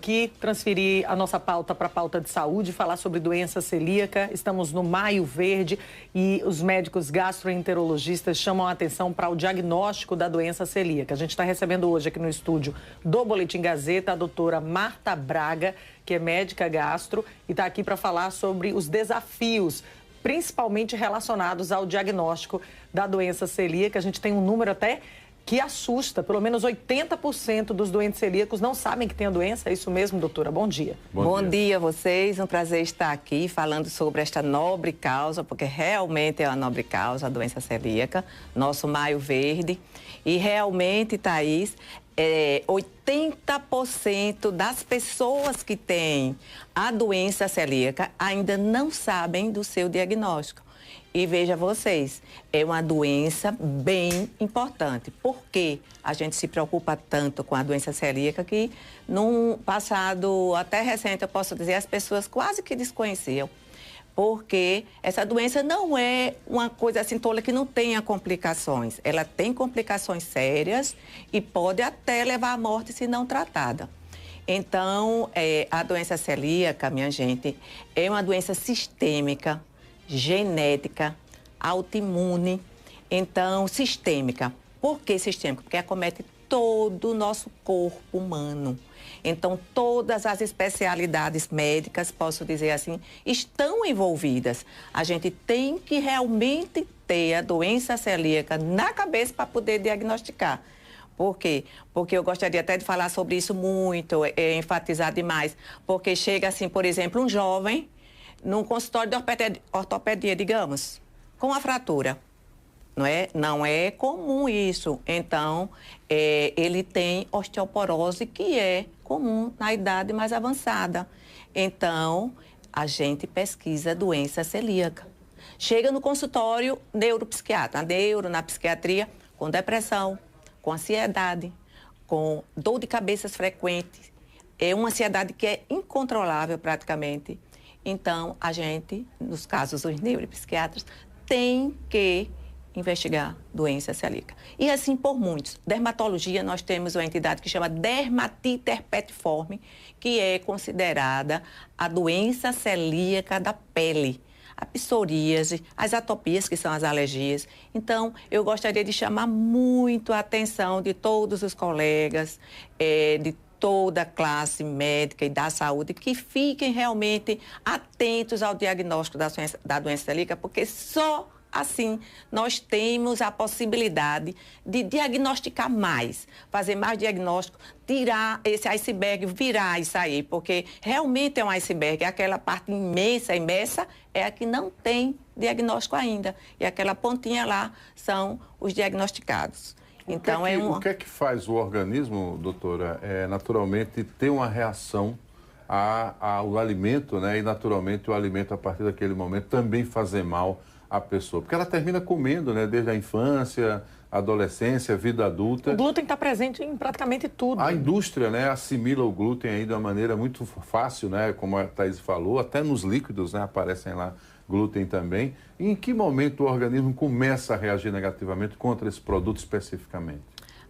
aqui transferir a nossa pauta para a pauta de saúde, falar sobre doença celíaca. Estamos no Maio Verde e os médicos gastroenterologistas chamam a atenção para o diagnóstico da doença celíaca. A gente está recebendo hoje aqui no estúdio do Boletim Gazeta a doutora Marta Braga, que é médica gastro, e está aqui para falar sobre os desafios, principalmente relacionados ao diagnóstico da doença celíaca. A gente tem um número até que assusta. Pelo menos 80% dos doentes celíacos não sabem que tem a doença. É isso mesmo, doutora? Bom dia. Bom dia a vocês. Um prazer estar aqui falando sobre esta nobre causa, porque realmente é uma nobre causa, a doença celíaca, nosso Maio Verde. E realmente, Thaís, 80% das pessoas que têm a doença celíaca ainda não sabem do seu diagnóstico. E veja vocês, é uma doença bem importante. Por que a gente se preocupa tanto com a doença celíaca que, num passado até recente, eu posso dizer, as pessoas quase que desconheciam. Porque essa doença não é uma coisa assim tola que não tenha complicações. Ela tem complicações sérias e pode até levar à morte se não tratada. Então, a doença celíaca, minha gente, é uma doença sistêmica, genética, autoimune. Então, sistêmica. Por que sistêmica? Porque acomete todo o nosso corpo humano. Então, todas as especialidades médicas, posso dizer assim, estão envolvidas. A gente tem que realmente ter a doença celíaca na cabeça para poder diagnosticar. Por quê? Porque eu gostaria até de falar sobre isso muito, enfatizar demais. Porque chega assim, por exemplo, um jovem num consultório de ortopedia, digamos, com uma fratura. Não é comum isso. Então, ele tem osteoporose, que é comum na idade mais avançada. Então, a gente pesquisa doença celíaca. Chega no consultório neuropsiquiatra, na psiquiatria, com depressão, com ansiedade, com dor de cabeças frequente. É uma ansiedade que é incontrolável praticamente. Então, a gente, nos casos dos neuropsiquiatras, tem que investigar doença celíaca. E assim por muitos. Dermatologia, nós temos uma entidade que chama dermatite herpetiforme, que é considerada a doença celíaca da pele. A psoríase, as atopias, que são as alergias. Então, eu gostaria de chamar muito a atenção de todos os colegas, de toda a classe médica e da saúde, que fiquem realmente atentos ao diagnóstico da doença celíaca, porque só assim nós temos a possibilidade de diagnosticar mais, fazer mais diagnóstico, tirar esse iceberg, virar isso aí, porque realmente é um iceberg, aquela parte imensa é a que não tem diagnóstico ainda, e aquela pontinha lá são os diagnosticados. Então, o que é que faz o organismo, doutora, naturalmente ter uma reação ao alimento, né? E naturalmente o alimento, a partir daquele momento, também fazer mal à pessoa. Porque ela termina comendo, né? Desde a infância, adolescência, vida adulta. O glúten está presente em praticamente tudo. A indústria, né, assimila o glúten aí de uma maneira muito fácil, né? Como a Thaís falou, até nos líquidos, né? Aparecem lá glúten também. E em que momento o organismo começa a reagir negativamente contra esse produto especificamente?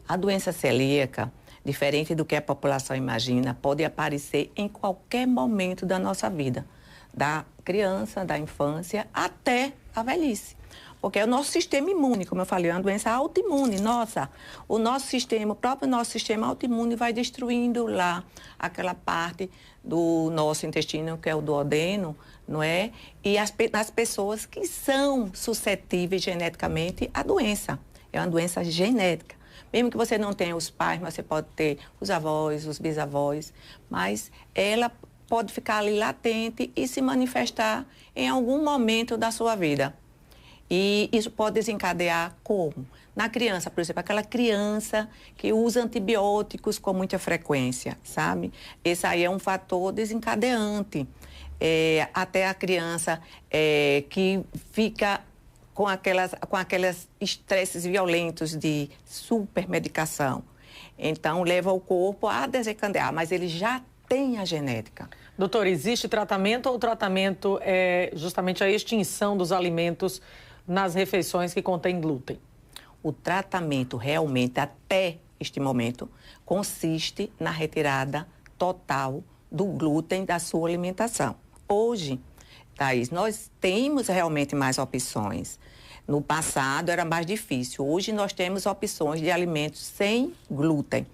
A doença celíaca, diferente do que a população imagina, pode aparecer em qualquer momento da nossa vida. Da criança, da infância, até a velhice. Porque é o nosso sistema imune, como eu falei, é uma doença autoimune. O próprio nosso sistema autoimune vai destruindo lá aquela parte do nosso intestino, que é o duodeno, não é? E as pessoas que são suscetíveis geneticamente à doença. É uma doença genética. Mesmo que você não tenha os pais, mas você pode ter os avós, os bisavós, mas ela pode ficar ali latente e se manifestar em algum momento da sua vida. E isso pode desencadear como? Na criança, por exemplo, aquela criança que usa antibióticos com muita frequência, sabe? Esse aí é um fator desencadeante. Até a criança que fica com aqueles estresses violentos de supermedicação. Então, leva o corpo a desencadear, mas ele já tem a genética. Doutor, existe tratamento ou o tratamento é justamente a extinção dos alimentos nas refeições que contêm glúten? O tratamento realmente, até este momento, consiste na retirada total do glúten da sua alimentação. Hoje, Thaís, nós temos realmente mais opções. No passado era mais difícil. Hoje nós temos opções de alimentos sem glúten.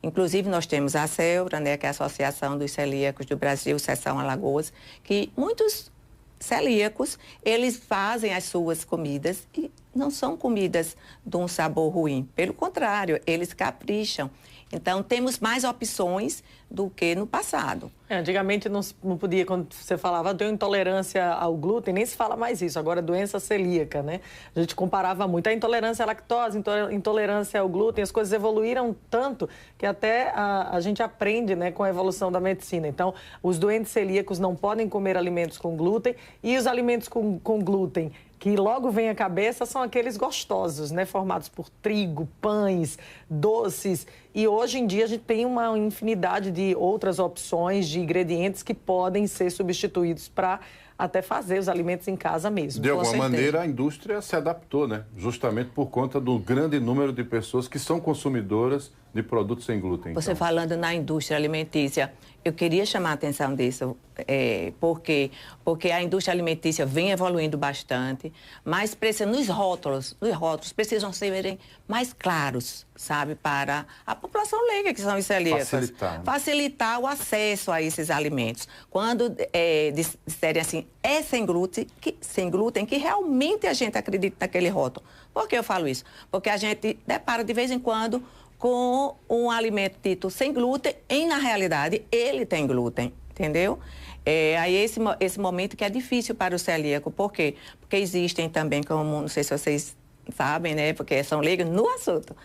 Inclusive nós temos a CELBRA, né, que é a Associação dos Celíacos do Brasil, Seção Alagoas, que muitos celíacos, eles fazem as suas comidas e não são comidas de um sabor ruim. Pelo contrário, eles capricham. Então, temos mais opções do que no passado. Antigamente não podia, quando você falava, tenho intolerância ao glúten, nem se fala mais isso. Agora, doença celíaca, né? A gente comparava muito a intolerância à lactose, intolerância ao glúten. As coisas evoluíram tanto que até a gente aprende, né, com a evolução da medicina. Então, os doentes celíacos não podem comer alimentos com glúten e os alimentos com glúten que logo vem à cabeça são aqueles gostosos, né? Formados por trigo, pães, doces. E hoje em dia a gente tem uma infinidade de outras opções de ingredientes que podem ser substituídos para até fazer os alimentos em casa mesmo. De alguma maneira, a indústria se adaptou, né? Justamente por conta do grande número de pessoas que são consumidoras de produtos sem glúten. Você falando na indústria alimentícia, eu queria chamar a atenção disso, porque a indústria alimentícia vem evoluindo bastante, mas nos rótulos precisam serem mais claros, sabe, para a população leiga, que são os celíacos. Facilitar o acesso a esses alimentos. Quando disserem assim, é sem glúten, que realmente a gente acredita naquele rótulo. Por que eu falo isso? Porque a gente depara de vez em quando com um alimento dito sem glúten e, na realidade, ele tem glúten, entendeu? Aí esse momento que é difícil para o celíaco. Por quê? Porque existem também, como não sei se vocês sabem, né? Porque são leigos no assunto,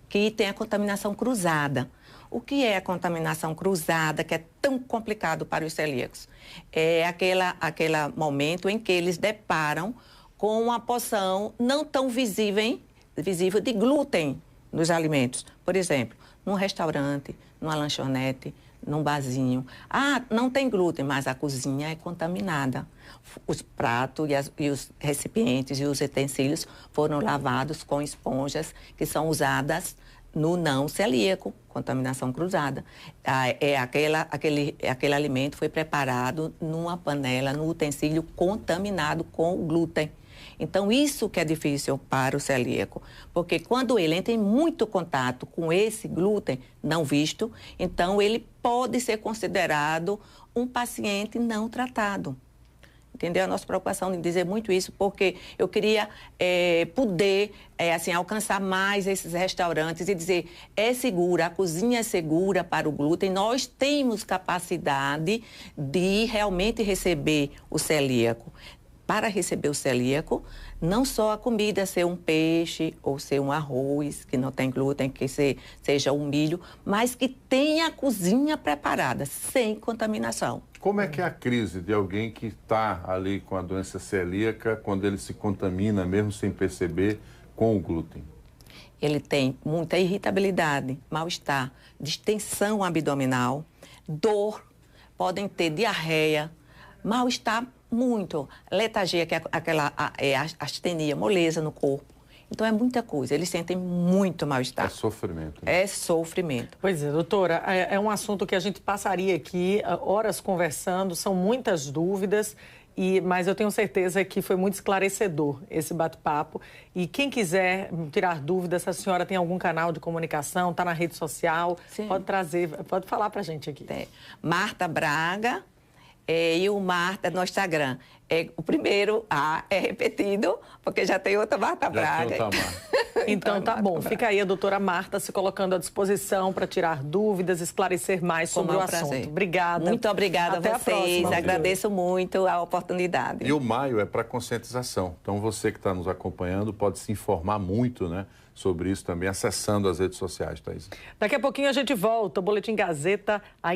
que tem a contaminação cruzada. O que é a contaminação cruzada, que é tão complicado para os celíacos? É aquele momento em que eles deparam com uma porção não tão visível de glúten nos alimentos. Por exemplo, num restaurante, numa lanchonete, num barzinho. Ah, não tem glúten, mas a cozinha é contaminada. Os pratos e os recipientes e os utensílios foram lavados com esponjas que são usadas no não celíaco, contaminação cruzada. Aquele alimento foi preparado numa panela, num utensílio contaminado com o glúten. Então, isso que é difícil para o celíaco, porque quando ele entra em muito contato com esse glúten não visto, então ele pode ser considerado um paciente não tratado. Entendeu? A nossa preocupação em dizer muito isso, porque eu queria poder alcançar mais esses restaurantes e dizer, é segura, a cozinha é segura para o glúten, nós temos capacidade de realmente receber o celíaco. Para receber o celíaco, não só a comida ser um peixe ou ser um arroz, que não tem glúten, que seja um milho, mas que tenha a cozinha preparada, sem contaminação. Como é que é a crise de alguém que está ali com a doença celíaca, quando ele se contamina, mesmo sem perceber, com o glúten? Ele tem muita irritabilidade, mal-estar, distensão abdominal, dor, podem ter diarreia, mal-estar muito, letargia, que é aquela astenia, moleza no corpo. Então, é muita coisa. Eles sentem muito mal-estar. É sofrimento. Né? É sofrimento. Pois é, doutora, é um assunto que a gente passaria aqui horas conversando, são muitas dúvidas, mas eu tenho certeza que foi muito esclarecedor esse bate-papo. E quem quiser tirar dúvidas, se a senhora tem algum canal de comunicação, está na rede social, sim, pode falar para a gente aqui. Marta Braga. E o Marta no Instagram. O primeiro A é repetido, porque já tem outra Marta Braga. Então tá bom. Fica aí a doutora Marta se colocando à disposição para tirar dúvidas, esclarecer mais sobre o assunto. Obrigada. Muito obrigada a vocês. Agradeço muito a oportunidade. E o maio é para conscientização. Então você que está nos acompanhando pode se informar muito, né, sobre isso também, acessando as redes sociais, Thaís. Daqui a pouquinho a gente volta. O Boletim Gazeta ainda.